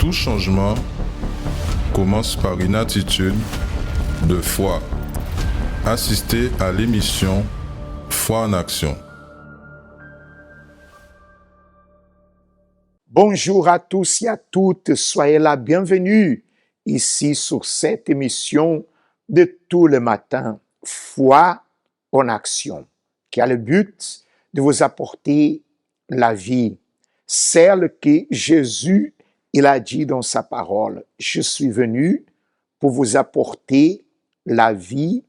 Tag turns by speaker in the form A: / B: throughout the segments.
A: Tout changement commence par une attitude de foi. Assistez à l'émission Foi en action.
B: Bonjour à tous et à toutes, soyez la bienvenue ici sur cette émission de tout le matin, Foi en action, qui a le but de vous apporter la vie, celle que Jésus il a dit dans sa parole, je suis venu pour vous apporter la vie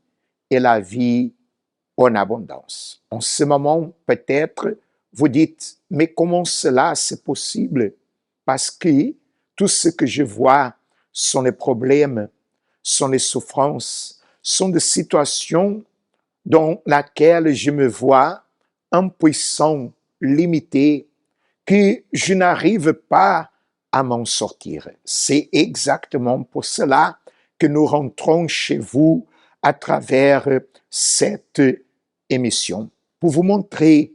B: et la vie en abondance. En ce moment, peut-être, vous dites, mais comment cela c'est possible? Parce que tout ce que je vois sont les problèmes, sont les souffrances, sont des situations dans lesquelles je me vois impuissant, limité, que je n'arrive pas à m'en sortir. C'est exactement pour cela que nous rentrons chez vous à travers cette émission, pour vous montrer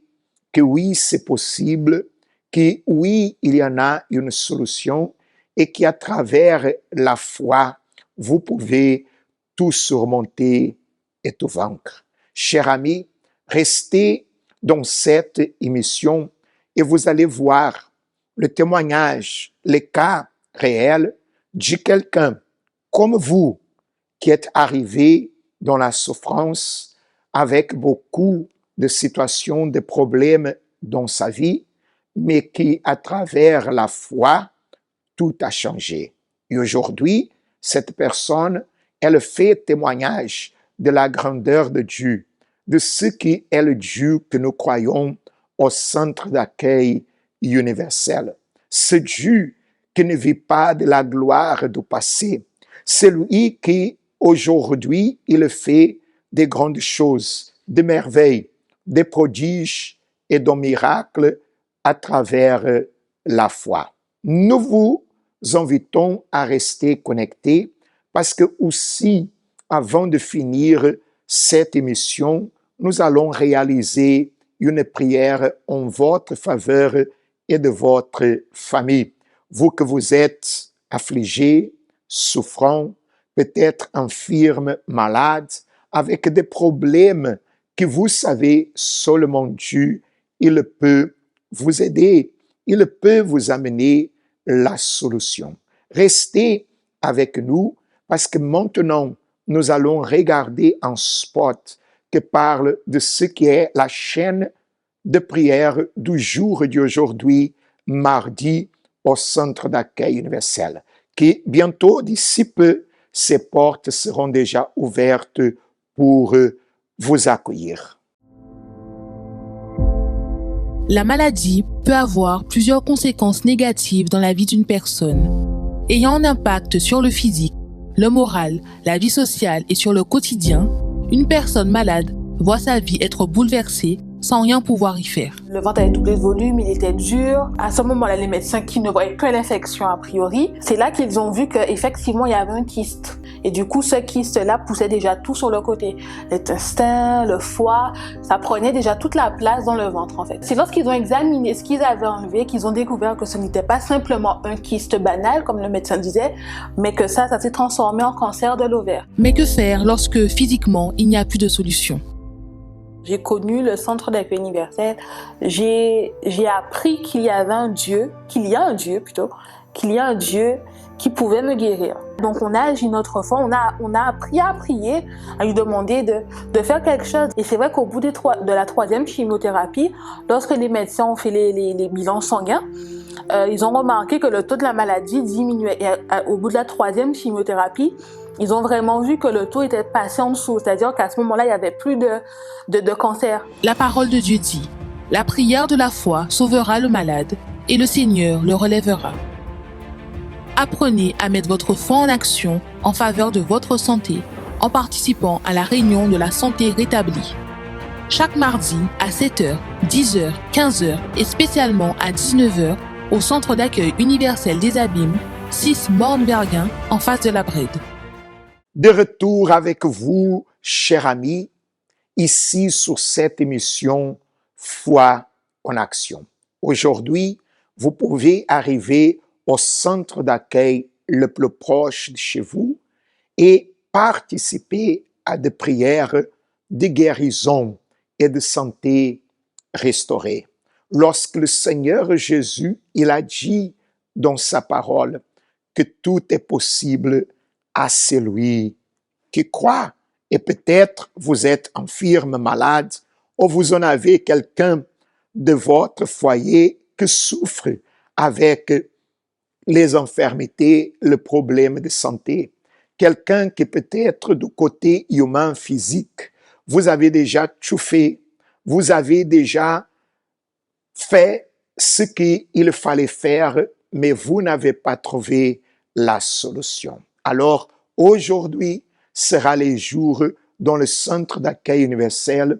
B: que oui, c'est possible, que oui, il y en a une solution et qu'à travers la foi, vous pouvez tout surmonter et tout vaincre. Chers amis, restez dans cette émission et vous allez voir le témoignage, les cas réels de quelqu'un comme vous qui êtes arrivé dans la souffrance avec beaucoup de situations, de problèmes dans sa vie, mais qui, à travers la foi, tout a changé. Et aujourd'hui, cette personne, elle fait témoignage de la grandeur de Dieu, de ce qui est le Dieu que nous croyons au centre d'accueil universel. Ce Dieu qui ne vit pas de la gloire du passé, c'est lui qui, aujourd'hui, il fait des grandes choses, des merveilles, des prodiges et des miracles à travers la foi. Nous vous invitons à rester connectés parce que aussi, avant de finir cette émission, nous allons réaliser une prière en votre faveur et de votre famille. Vous que vous êtes affligés, souffrant, peut-être infirme, malade, avec des problèmes que vous savez seulement Dieu, il peut vous aider, il peut vous amener la solution. Restez avec nous parce que maintenant, nous allons regarder un spot qui parle de ce qui est la chaîne de prière du jour d'aujourd'hui, mardi, au centre d'accueil universel, qui bientôt, d'ici peu, ces portes seront déjà ouvertes pour vous accueillir.
C: La maladie peut avoir plusieurs conséquences négatives dans la vie d'une personne, ayant un impact sur le physique, le moral, la vie sociale et sur le quotidien. Une personne malade voit sa vie être bouleversée sans rien pouvoir y faire.
D: Le ventre avait doublé de volume, il était dur. À ce moment-là, les médecins qui ne voyaient que l'infection a priori, c'est là qu'ils ont vu qu'effectivement, il y avait un kyste. Et du coup, ce kyste-là poussait déjà tout sur le côté. L'intestin, le foie, ça prenait déjà toute la place dans le ventre, en fait. C'est lorsqu'ils ont examiné ce qu'ils avaient enlevé qu'ils ont découvert que ce n'était pas simplement un kyste banal, comme le médecin disait, mais que ça s'est transformé en cancer de l'ovaire.
C: Mais que faire lorsque, physiquement, il n'y a plus de solution?
D: J'ai connu le centre d'accueil universel. J'ai appris qu'il y a un Dieu qui pouvait me guérir. Donc on a agi notre foi, on a appris à prier, à lui demander de faire quelque chose. Et c'est vrai qu'au bout de la troisième chimiothérapie, lorsque les médecins ont fait les bilans sanguins, ils ont remarqué que le taux de la maladie diminuait. Et au bout de la troisième chimiothérapie, ils ont vraiment vu que le taux était passé en dessous, c'est-à-dire qu'à ce moment-là, il n'y avait plus de cancer.
C: La parole de Dieu dit, la prière de la foi sauvera le malade et le Seigneur le relèvera. Apprenez à mettre votre foi en action en faveur de votre santé en participant à la réunion de la santé rétablie. Chaque mardi à 7h, 10h, 15h et spécialement à 19h au centre d'accueil universel des Abîmes, 6 Morne-Berguin, en face de la Brède.
B: De retour avec vous, chers amis, ici sur cette émission Foi en action. Aujourd'hui, vous pouvez arriver au centre d'accueil le plus proche de chez vous et participez à des prières de guérison et de santé restaurée. Lorsque le Seigneur Jésus, il a dit dans sa parole que tout est possible à celui qui croit. Et peut-être vous êtes infirme, malade, ou vous en avez quelqu'un de votre foyer qui souffre avec les infirmités, le problème de santé. Quelqu'un qui peut-être du côté humain, physique, vous avez déjà tout fait, vous avez déjà fait ce qu'il fallait faire, mais vous n'avez pas trouvé la solution. Alors, aujourd'hui sera le jour dans le centre d'accueil universel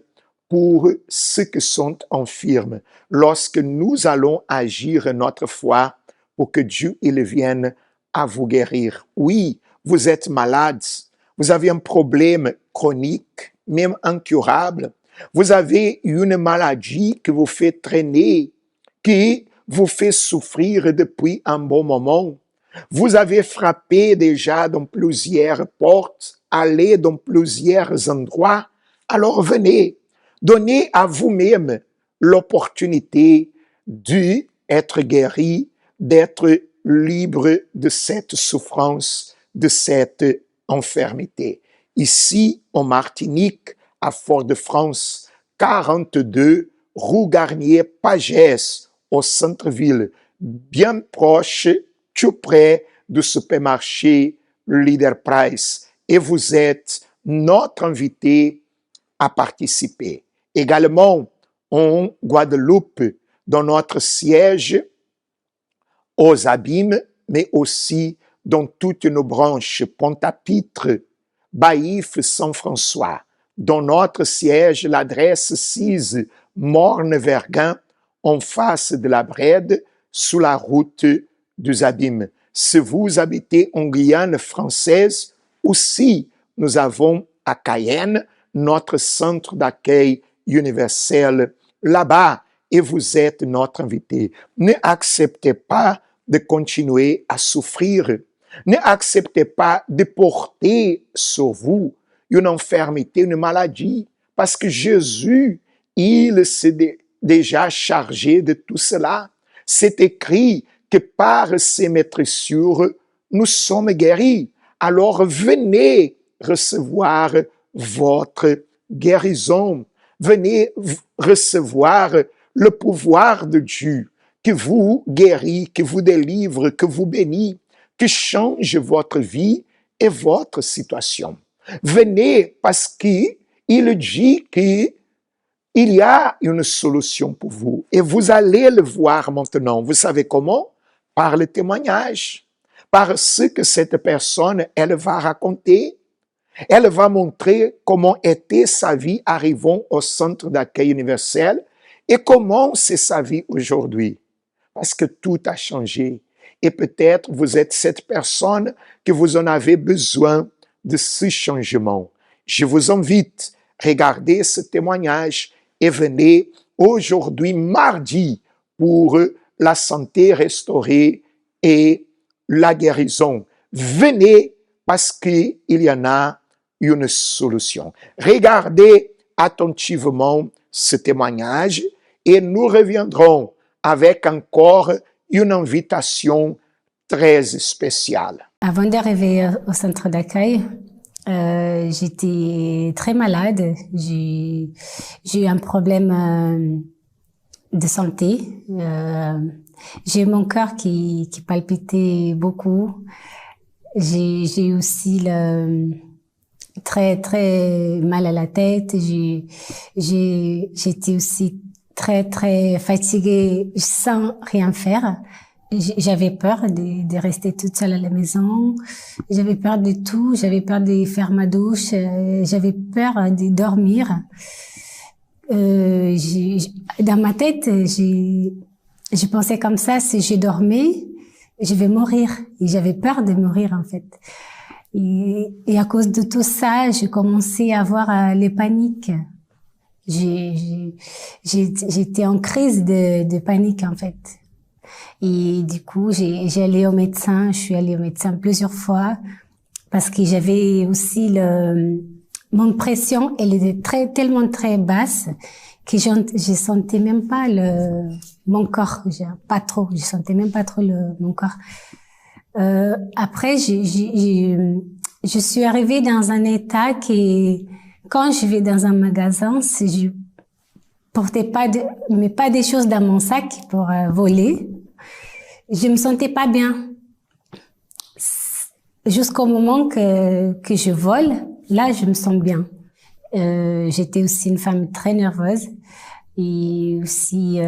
B: pour ceux qui sont infirmes, lorsque nous allons agir notre foi pour que Dieu il vienne à vous guérir. Oui, vous êtes malade, vous avez un problème chronique, même incurable, vous avez une maladie qui vous fait traîner, qui vous fait souffrir depuis un bon moment. Vous avez frappé déjà dans plusieurs portes, allé dans plusieurs endroits. Alors venez, donnez à vous-même l'opportunité d'être guéri, d'être libre de cette souffrance, de cette infirmité. Ici, en Martinique, à Fort-de-France, 42 rue Garnier-Pagès, au centre-ville, bien proche, tout près du supermarché Leader Price. Et vous êtes notre invité à participer. Également, en Guadeloupe, dans notre siège, aux Abîmes, mais aussi dans toutes nos branches, Pointe-à-Pitre, Baïf, Saint-François. Dans notre siège, l'adresse 6 Morne-Vergin, en face de la Brède, sous la route des Abîmes. Si vous habitez en Guyane française, aussi nous avons à Cayenne notre centre d'accueil universel là-bas et vous êtes notre invité. Ne acceptez pas de continuer à souffrir. Ne acceptez pas de porter sur vous une infirmité, une maladie, parce que Jésus, il s'est déjà chargé de tout cela. C'est écrit que par ses maîtressures, nous sommes guéris. Alors venez recevoir votre guérison. Venez recevoir le pouvoir de Dieu qui vous guérit, qui vous délivre, qui vous bénit, qui change votre vie et votre situation. Venez parce qu'il dit qu'il y a une solution pour vous et vous allez le voir maintenant. Vous savez comment? Par le témoignage, par ce que cette personne, elle va raconter. Elle va montrer comment était sa vie arrivant au centre d'accueil universel et comment c'est sa vie aujourd'hui. Parce que tout a changé. Et peut-être vous êtes cette personne que vous en avez besoin de ce changement. Je vous invite, regardez ce témoignage et venez aujourd'hui, mardi, pour la santé restaurée et la guérison. Venez parce qu'il y en a une solution. Regardez attentivement ce témoignage et nous reviendrons avec encore une invitation très spéciale.
E: Avant d'arriver au centre d'accueil, j'étais très malade. J'ai eu un problème de santé. J'ai mon cœur qui palpitait beaucoup. J'ai eu aussi très très mal à la tête. J'étais aussi très fatiguée sans rien faire. J'avais peur de rester toute seule à la maison. J'avais peur de tout. J'avais peur de faire ma douche. J'avais peur de dormir. Dans ma tête, je pensais comme ça, si je dormais, je vais mourir. Et j'avais peur de mourir, en fait. Et à cause de tout ça, j'ai commencé à avoir les paniques. J'étais en crise de panique, en fait. Et du coup, j'ai allé au médecin, je suis allée au médecin plusieurs fois parce que j'avais aussi mon pression, elle était tellement très basse que je sentais même pas mon corps, pas trop, je sentais même pas trop mon corps. Après, je suis arrivée dans un état qui, quand je vais dans un magasin, si je portais mais pas des choses dans mon sac pour voler, je me sentais pas bien. Jusqu'au moment que je vole, là, je me sens bien. J'étais aussi une femme très nerveuse et aussi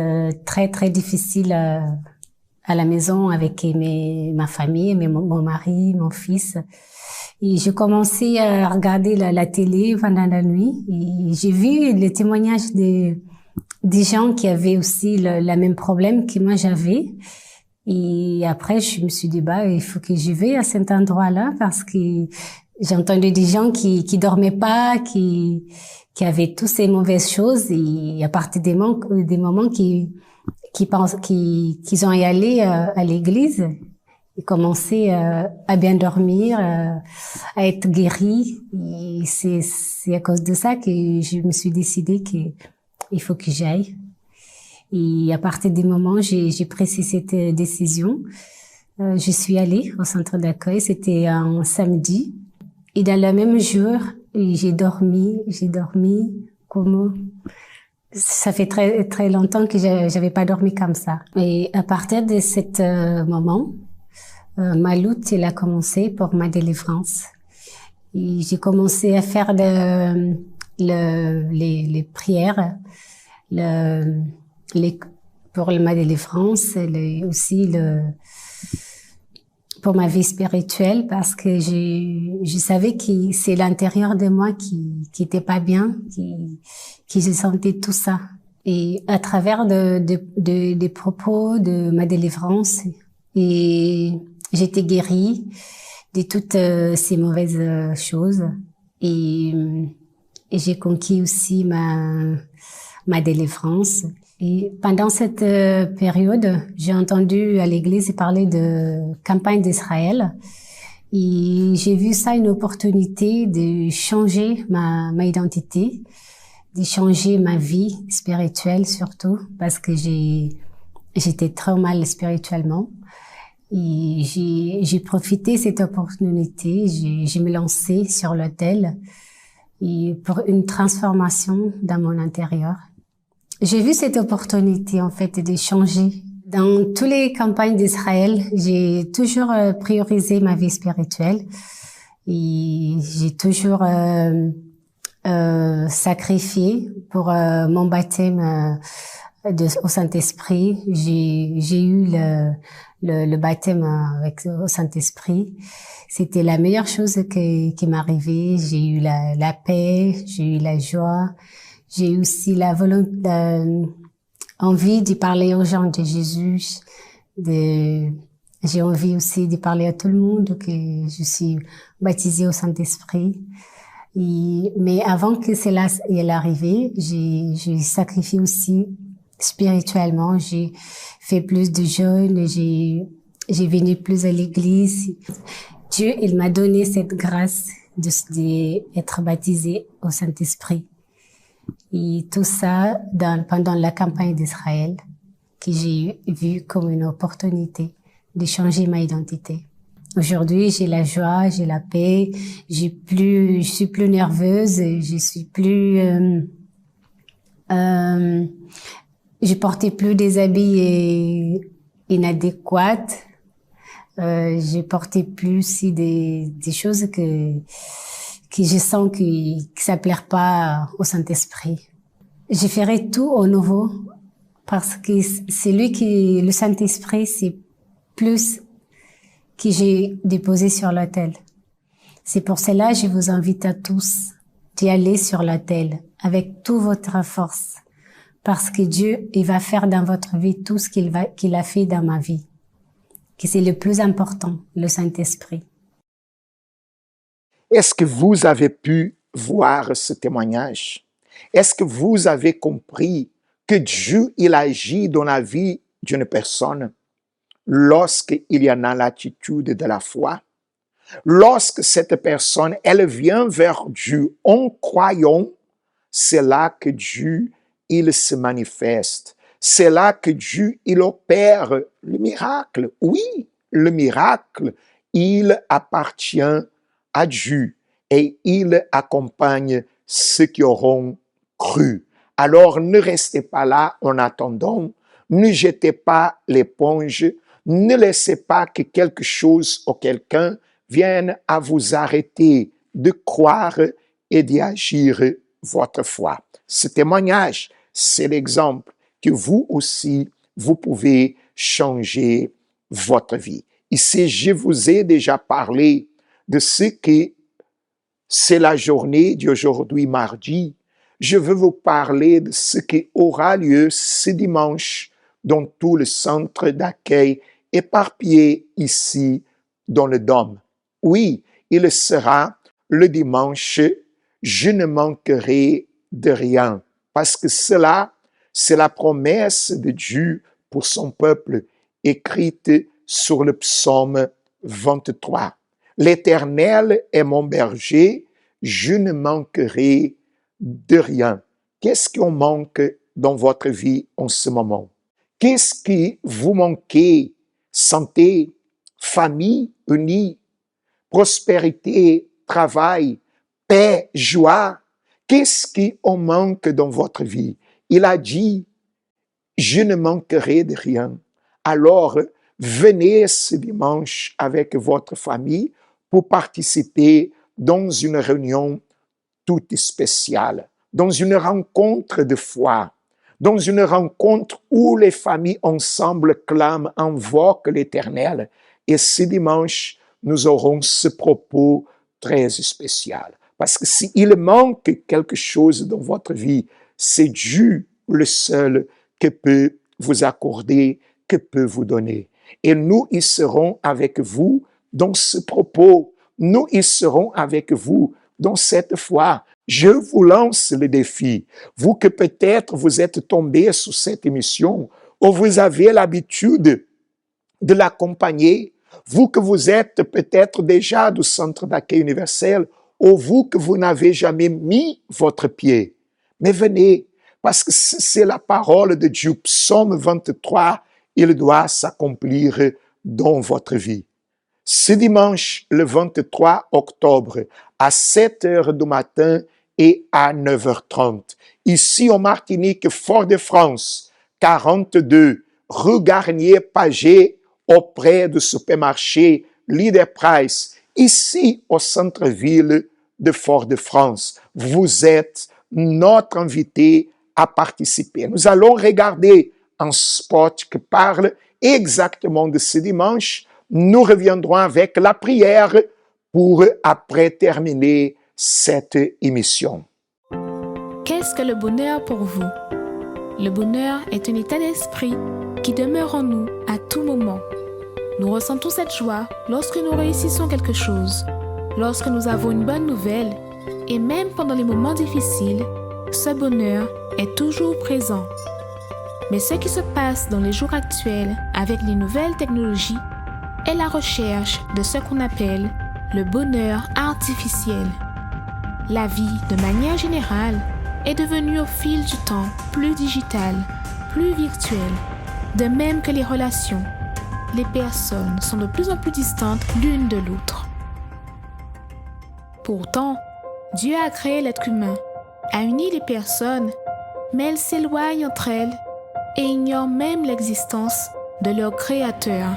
E: très, très difficile à la maison avec ma famille, mon mari, mon fils. Et j'ai commencé à regarder la télé pendant la nuit et j'ai vu les témoignages des gens qui avaient aussi le même problème que moi j'avais. Et après, je me suis dit, il faut que j'y vais à cet endroit-là parce que j'ai entendu des gens qui dormaient pas, qui avaient toutes ces mauvaises choses et à partir des moments qui pensent, qu'ils ont y aller à l'église, ils commençaient à bien dormir, à être guéris. Et c'est à cause de ça que je me suis décidée qu'il faut que j'aille. Et à partir du moment j'ai pris cette décision, je suis allée au centre d'accueil. C'était un samedi. Et dans le même jour, j'ai dormi comme ça fait très très longtemps que j'avais pas dormi comme ça. Et à partir de cet moment, ma lutte elle a commencé pour ma délivrance. Et j'ai commencé à faire les prières, pour ma délivrance, aussi pour ma vie spirituelle, parce que je savais que c'est l'intérieur de moi qui était pas bien, qui je sentais tout ça. Et à travers des propos de ma délivrance, et j'étais guérie de toutes ces mauvaises choses, et j'ai conquis aussi ma délivrance. Et pendant cette période, j'ai entendu à l'église parler de campagne d'Israël. Et j'ai vu ça une opportunité de changer ma identité, de changer ma vie spirituelle surtout, parce que j'étais trop mal spirituellement. Et j'ai profité de cette opportunité, j'ai me lancé sur l'autel et pour une transformation dans mon intérieur. J'ai vu cette opportunité, en fait, de changer. Dans toutes les campagnes d'Israël, j'ai toujours priorisé ma vie spirituelle et j'ai toujours sacrifié pour mon baptême au Saint-Esprit. J'ai eu le baptême au Saint-Esprit. C'était la meilleure chose qui m'est arrivée. J'ai eu la paix, j'ai eu la joie. J'ai eu aussi envie de parler aux gens de Jésus. J'ai envie aussi de parler à tout le monde que je suis baptisée au Saint-Esprit. Mais avant que cela soit arrivé, j'ai sacrifié aussi spirituellement. J'ai fait plus de jeûnes, j'ai venu plus à l'église. Dieu, il m'a donné cette grâce d'être baptisée au Saint-Esprit. Et tout ça pendant la campagne d'Israël, que j'ai vu comme une opportunité de changer ma identité. Aujourd'hui, j'ai la joie, j'ai la paix, je suis plus nerveuse, je suis plus, je portais plus des habits inadéquats, je portais plus aussi des choses que je sens que ça plaire pas au Saint-Esprit. Je ferai tout au nouveau parce que c'est le Saint-Esprit, c'est plus que j'ai déposé sur l'autel. C'est pour cela que je vous invite à tous d'y aller sur l'autel avec toute votre force parce que Dieu, il va faire dans votre vie tout ce qu'il a fait dans ma vie. Que c'est le plus important, le Saint-Esprit.
B: Est-ce que vous avez pu voir ce témoignage? Est-ce que vous avez compris que Dieu, il agit dans la vie d'une personne lorsqu'il y en a l'attitude de la foi, lorsque cette personne, elle vient vers Dieu en croyant, c'est là que Dieu, il se manifeste. C'est là que Dieu, il opère le miracle. Oui, le miracle, il appartient à Dieu et il accompagne ceux qui auront cru. Alors ne restez pas là en attendant, ne jetez pas l'éponge, ne laissez pas que quelque chose ou quelqu'un vienne à vous arrêter de croire et d'y agir votre foi. Ce témoignage, c'est l'exemple que vous aussi, vous pouvez changer votre vie. Ici, je vous ai déjà parlé de ce que c'est la journée d'aujourd'hui, mardi. Je veux vous parler de ce qui aura lieu ce dimanche dans tout le centre d'accueil éparpillé ici dans le Dôme. Oui, il sera le dimanche, je ne manquerai de rien, parce que cela, c'est la promesse de Dieu pour son peuple, écrite sur le psaume 23. L'Éternel est mon berger, je ne manquerai de rien. Qu'est-ce qu'on manque dans votre vie en ce moment? Qu'est-ce qui vous manquez? Santé, famille unie, prospérité, travail, paix, joie. Qu'est-ce qui en manque dans votre vie? Il a dit, je ne manquerai de rien. Alors, venez ce dimanche avec votre famille pour participer dans une réunion toute spéciale, dans une rencontre de foi, dans une rencontre où les familles ensemble clament, invoquent l'Éternel. Et ce dimanche, nous aurons ce propos très spécial. Parce que s'il manque quelque chose dans votre vie, c'est Dieu le seul qui peut vous accorder, qui peut vous donner. Et nous y serons avec vous dans ce propos. Nous y serons avec vous dans cette foi. Je vous lance le défi. Vous que peut-être vous êtes tombé sur cette émission ou vous avez l'habitude de l'accompagner, vous que vous êtes peut-être déjà du centre d'accueil universel ou vous que vous n'avez jamais mis votre pied. Mais venez, parce que c'est la parole de Dieu. Psaume 23, il doit s'accomplir dans votre vie. Ce dimanche, le 23 octobre, à 7 heures du matin et à 9h30, ici en Martinique, Fort-de-France, 42, rue Garnier-Pagé, auprès du supermarché Leader Price, ici au centre-ville de Fort-de-France. Vous êtes notre invité à participer. Nous allons regarder un spot qui parle exactement de ce dimanche. Nous reviendrons avec la prière pour après terminer cette émission.
F: Qu'est-ce que le bonheur pour vous? Le bonheur est un état d'esprit qui demeure en nous à tout moment. Nous ressentons cette joie lorsque nous réussissons quelque chose, lorsque nous avons une bonne nouvelle, et même pendant les moments difficiles, ce bonheur est toujours présent. Mais ce qui se passe dans les jours actuels avec les nouvelles technologies est la recherche de ce qu'on appelle le bonheur artificiel. La vie, de manière générale, est devenue au fil du temps plus digitale, plus virtuelle, de même que les relations. Les personnes sont de plus en plus distantes l'une de l'autre. Pourtant, Dieu a créé l'être humain, a uni les personnes, mais elles s'éloignent entre elles et ignorent même l'existence de leur Créateur.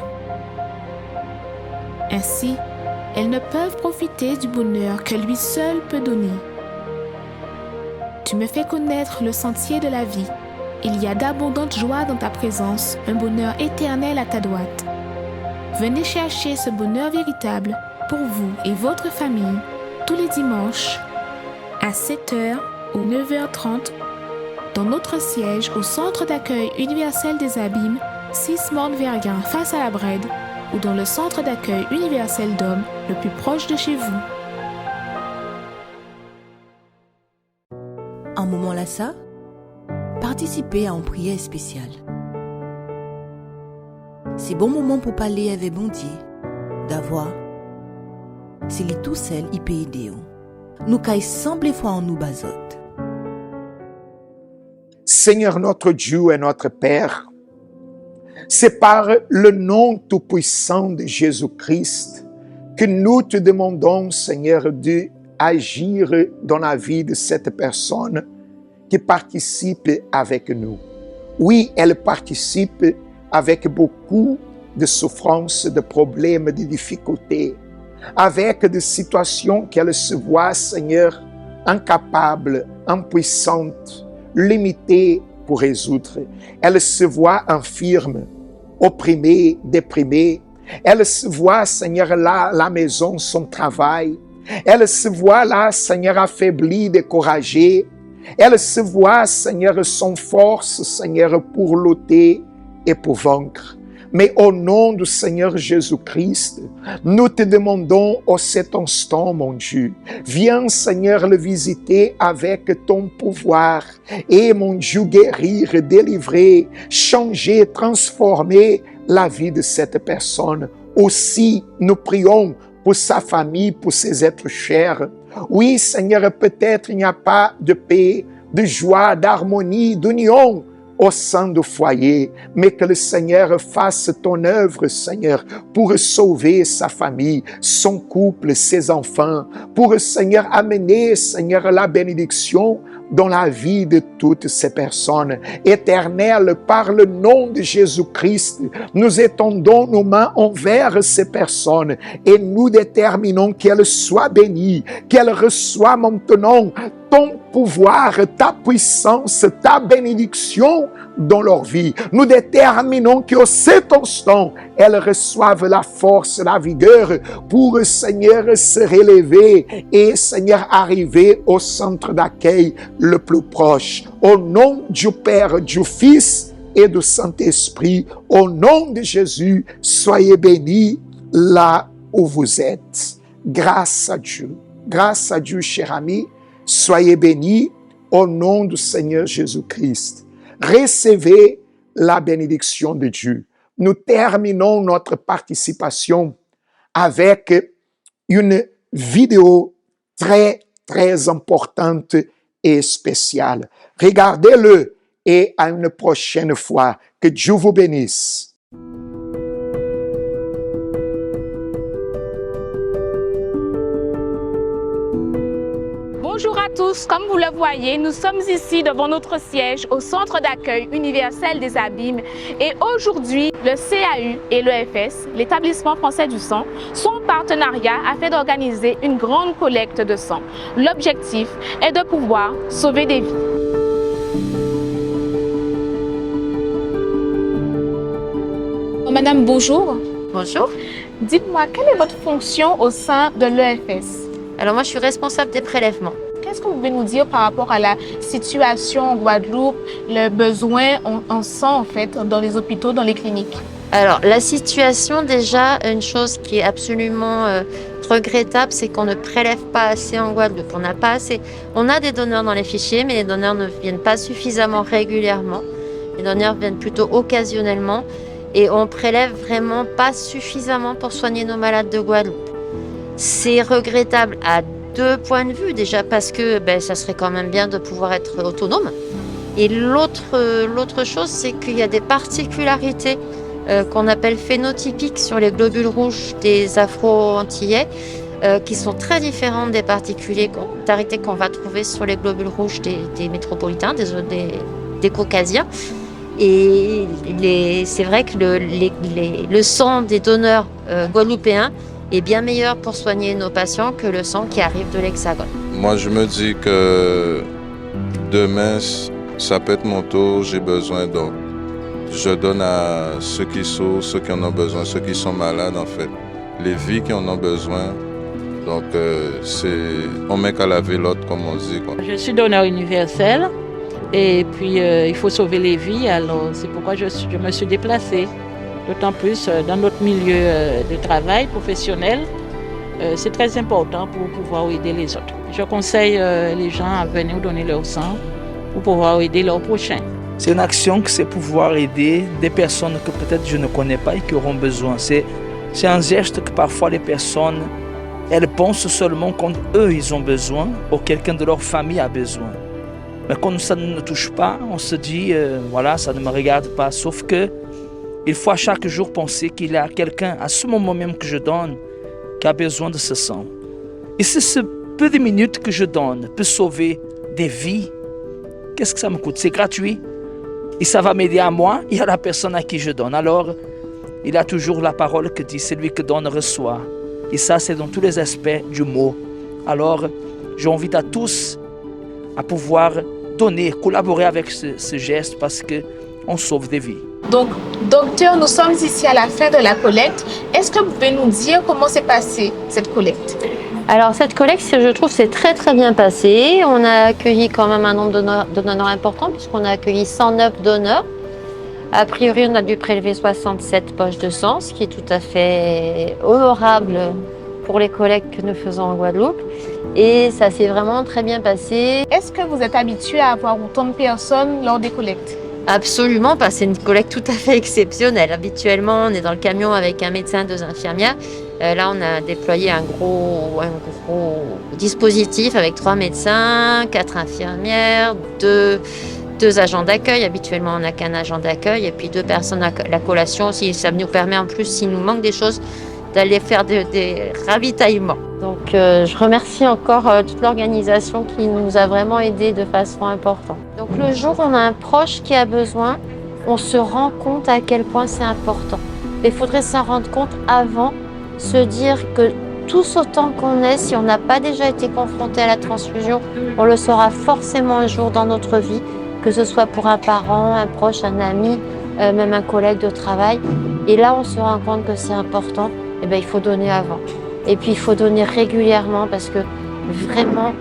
F: Ainsi, elles ne peuvent profiter du bonheur que lui seul peut donner. Tu me fais connaître le sentier de la vie. Il y a d'abondantes joies dans ta présence, un bonheur éternel à ta droite. Venez chercher ce bonheur véritable pour vous et votre famille tous les dimanches à 7h ou 9h30 dans notre siège au Centre d'accueil universel des Abîmes, 6 Morne-Verguin face à la Brède, ou dans le Centre d'accueil universel d'Hommes le plus proche de chez vous.
G: Un moment Lassa, participez à une prière spéciale. c'est bon moment pour parler avec bon Dieu, d'avoir, c'est lui tout seul, il peut aider. Nous caille semble fois en nous basote.
B: Seigneur notre Dieu et notre Père, c'est par le nom tout-puissant de Jésus-Christ que nous te demandons, Seigneur, d'agir dans la vie de cette personne qui participe avec nous. Oui, elle participe avec beaucoup de souffrances, de problèmes, de difficultés, avec des situations qu'elle se voit, Seigneur, incapable, impuissante, limitée pour résoudre. Elle se voit infirme, opprimée, déprimée. Elle se voit, Seigneur, là, la maison, son travail. Elle se voit là, Seigneur, affaiblie, découragée. Elle se voit, Seigneur, sans force, Seigneur, pour lutter et pour vaincre. Mais au nom du Seigneur Jésus-Christ, nous te demandons en cet instant, mon Dieu, viens, Seigneur, le visiter avec ton pouvoir et, mon Dieu, guérir, délivrer, changer, transformer la vie de cette personne. Aussi, nous prions pour sa famille, pour ses êtres chers. Oui, Seigneur, peut-être il n'y a pas de paix, de joie, d'harmonie, d'union au sein du foyer, mais que le Seigneur fasse ton œuvre, Seigneur, pour sauver sa famille, son couple, ses enfants, pour, Seigneur, amener, Seigneur, la bénédiction dans la vie de toutes ces personnes. Éternel, par le nom de Jésus-Christ, nous étendons nos mains envers ces personnes et nous déterminons qu'elles soient bénies, qu'elles reçoivent maintenant ton pouvoir, ta puissance, ta bénédiction dans leur vie. Nous déterminons qu'au cet instant, elles reçoivent la force, la vigueur pour, Seigneur, se relever et, Seigneur, arriver au centre d'accueil le plus proche. Au nom du Père, du Fils et du Saint-Esprit, au nom de Jésus, soyez bénis là où vous êtes. Grâce à Dieu, cher ami. Soyez bénis au nom du Seigneur Jésus-Christ. Recevez la bénédiction de Dieu. Nous terminons notre participation avec une vidéo très, très importante et spéciale. Regardez-le et à une prochaine fois. Que Dieu vous bénisse.
H: Bonjour à tous, comme vous le voyez, nous sommes ici devant notre siège au Centre d'accueil universel des Abîmes et aujourd'hui, le CAU et l'EFS, l'établissement français du sang, sont en partenariat afin d'organiser une grande collecte de sang. L'objectif est de pouvoir sauver des vies. Madame, bonjour.
I: Bonjour.
H: Dites-moi, quelle est votre fonction au sein de l'EFS?
I: Alors moi, je suis responsable des prélèvements.
H: Qu'est-ce que vous pouvez nous dire par rapport à la situation en Guadeloupe, le besoin en sang en fait dans les hôpitaux, dans les cliniques?
I: Alors la situation déjà, une chose qui est absolument regrettable, c'est qu'on ne prélève pas assez en Guadeloupe. On n'a pas assez. On a des donneurs dans les fichiers, mais les donneurs ne viennent pas suffisamment régulièrement. Les donneurs viennent plutôt occasionnellement et on prélève vraiment pas suffisamment pour soigner nos malades de Guadeloupe. C'est regrettable à deux points de vue, déjà parce que ça serait quand même bien de pouvoir être autonome. Et l'autre chose, c'est qu'il y a des particularités qu'on appelle phénotypiques sur les globules rouges des Afro-Antillais qui sont très différentes des particularités qu'on va trouver sur les globules rouges des métropolitains, des Caucasiens. Et c'est vrai que le sang des donneurs guadeloupéens est bien meilleur pour soigner nos patients que le sang qui arrive de l'Hexagone.
A: Moi, je me dis que demain, ça peut être mon tour, j'ai besoin donc. Je donne à ceux qui souffrent, ceux qui en ont besoin, ceux qui sont malades en fait. Les vies qui en ont besoin. Donc, on met qu'à laver l'autre comme on dit, quoi.
J: Je suis donneur universel et puis il faut sauver les vies. Alors, c'est pourquoi je me suis déplacée. D'autant plus dans notre milieu de travail professionnel, c'est très important pour pouvoir aider les autres. Je conseille les gens à venir donner leur sang pour pouvoir aider leurs prochains.
K: C'est une action que c'est pouvoir aider des personnes que peut-être je ne connais pas et qui auront besoin. C'est un geste que parfois les personnes, elles pensent seulement quand eux, ils ont besoin ou quelqu'un de leur famille a besoin. Mais quand ça ne nous touche pas, on se dit, voilà, ça ne me regarde pas. Sauf que il faut à chaque jour penser qu'il y a quelqu'un, à ce moment même que je donne, qui a besoin de ce sang. Et si ce peu de minutes que je donne peut sauver des vies, qu'est-ce que ça me coûte? C'est gratuit. Et ça va m'aider à moi et à la personne à qui je donne. Alors, il y a toujours la parole qui dit, celui qui donne reçoit. Et ça, c'est dans tous les aspects du mot. Alors, j'invite à tous à pouvoir donner, collaborer avec ce geste parce qu'on sauve des vies.
H: Donc, docteur, nous sommes ici à la fin de la collecte. Est-ce que vous pouvez nous dire comment s'est passée cette collecte?
I: Alors cette collecte, je trouve, c'est très très bien passé. On a accueilli quand même un nombre de donneurs important puisqu'on a accueilli 109 donneurs. A priori, on a dû prélever 67 poches de sang, ce qui est tout à fait honorable pour les collectes que nous faisons en Guadeloupe. Et ça s'est vraiment très bien passé.
H: Est-ce que vous êtes habitué à avoir autant de personnes lors des collectes?
I: Absolument pas, c'est une collecte tout à fait exceptionnelle. Habituellement, on est dans le camion avec un médecin, 2 infirmières. Là, on a déployé un gros dispositif avec 3 médecins, 4 infirmières, 2 agents d'accueil. Habituellement, on n'a qu'un agent d'accueil et puis 2 personnes à la collation. Ça nous permet en plus, s'il nous manque des choses, d'aller faire des ravitaillements. Donc, je remercie encore toute l'organisation qui nous a vraiment aidés de façon importante. Donc, le jour où on a un proche qui a besoin, on se rend compte à quel point c'est important. Mais il faudrait s'en rendre compte avant, se dire que tous autant qu'on est, si on n'a pas déjà été confronté à la transfusion, on le saura forcément un jour dans notre vie, que ce soit pour un parent, un proche, un ami, même un collègue de travail. Et là, on se rend compte que c'est important. Eh bien, il faut donner avant. Et puis, il faut donner régulièrement parce que vraiment,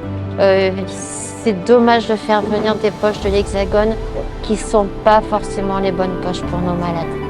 I: c'est dommage de faire venir des poches de l'Hexagone qui ne sont pas forcément les bonnes poches pour nos malades.